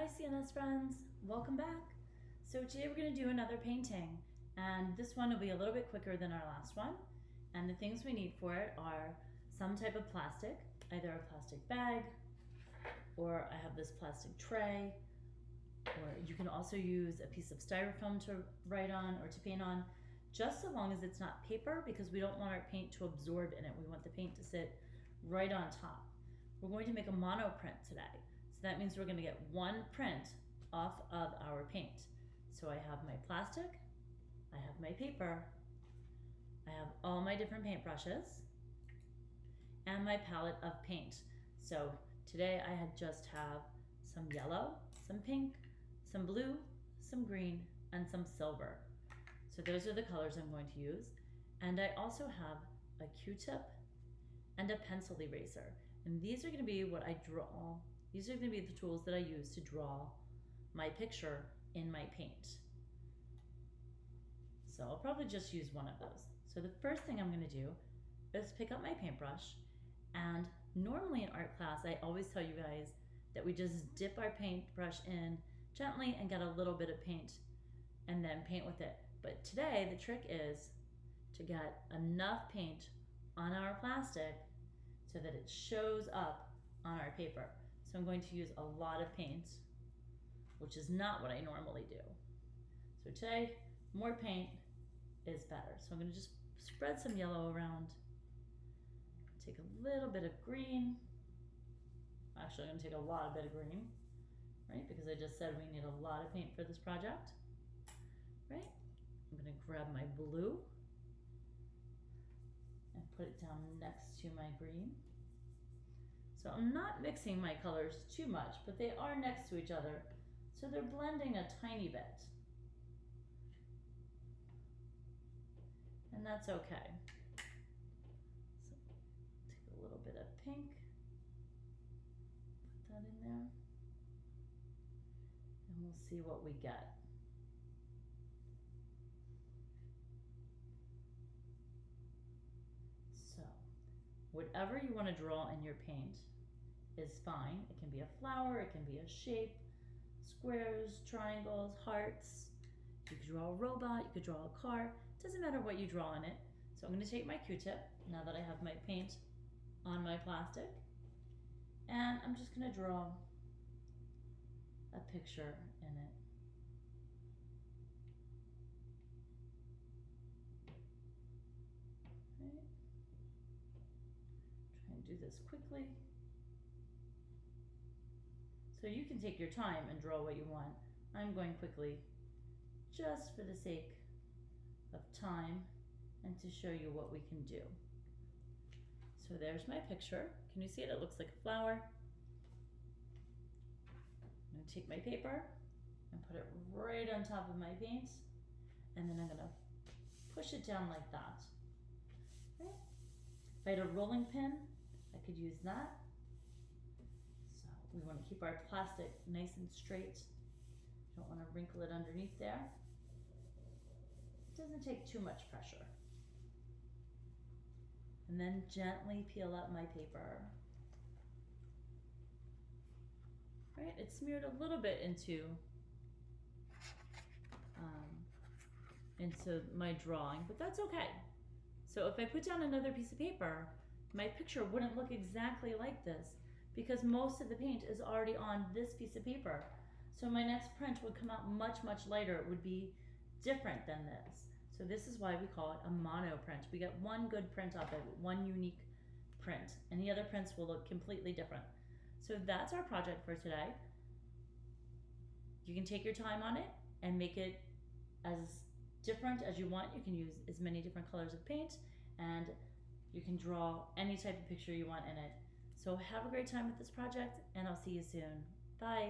Hi CNS friends, welcome back. So today we're going to do another painting, and this one will be a little bit quicker than our last one. And the things we need for it are some type of plastic, either a plastic bag, or I have this plastic tray, or you can also use a piece of styrofoam to write on or to paint on, just so long as it's not paper, because we don't want our paint to absorb in it. We want the paint to sit right on top. We're going to make a monoprint today. So that means we're going to get one print off of our paint. So I have my plastic, I have my paper, I have all my different paint brushes, and my palette of paint. So today I just have some yellow, some pink, some blue, some green, and some silver. So those are the colors I'm going to use. And I also have a Q-tip and a pencil eraser. And these are going to be what I draw. These are going to be the tools that I use to draw my picture in my paint. So I'll probably just use one of those. So the first thing I'm going to do is pick up my paintbrush. And normally in art class, I always tell you guys that we just dip our paintbrush in gently and get a little bit of paint and then paint with it. But today the trick is to get enough paint on our plastic so that it shows up on our paper. So I'm going to use a lot of paint, which is not what I normally do. So today, more paint is better. So I'm going to just spread some yellow around, take a little bit of green. Actually, I'm going to take a lot of bit of green, right? Because I just said we need a lot of paint for this project, right? I'm going to grab my blue and put it down next to my green. So I'm not mixing my colors too much, but they are next to each other, so they're blending a tiny bit. And that's okay. So take a little bit of pink, put that in there, and we'll see what we get. So whatever you want to draw in your paint is fine. It can be a flower, it can be a shape, squares, triangles, hearts. You could draw a robot, you could draw a car. It doesn't matter what you draw in it. So I'm going to take my Q-tip, now that I have my paint on my plastic, and I'm just going to draw a picture in it. Right. Try and do this quickly. So you can take your time and draw what you want. I'm going quickly just for the sake of time and to show you what we can do. So there's my picture. Can you see it? It looks like a flower. I'm going to take my paper and put it right on top of my paint, and then I'm going to push it down like that. Right? If I had a rolling pin, I could use that. So we want to keep our plastic nice and straight. Don't want to wrinkle it underneath there. It doesn't take too much pressure. And then gently peel up my paper. Right, it's smeared a little bit into my drawing, but that's okay. So if I put down another piece of paper, my picture wouldn't look exactly like this because most of the paint is already on this piece of paper. So my next print would come out much, much lighter. It would be different than this. So this is why we call it a monoprint. We get one good print off of it, one unique print. And the other prints will look completely different. So that's our project for today. You can take your time on it and make it as different as you want. You can use as many different colors of paint, and you can draw any type of picture you want in it. So have a great time with this project, and I'll see you soon. Bye.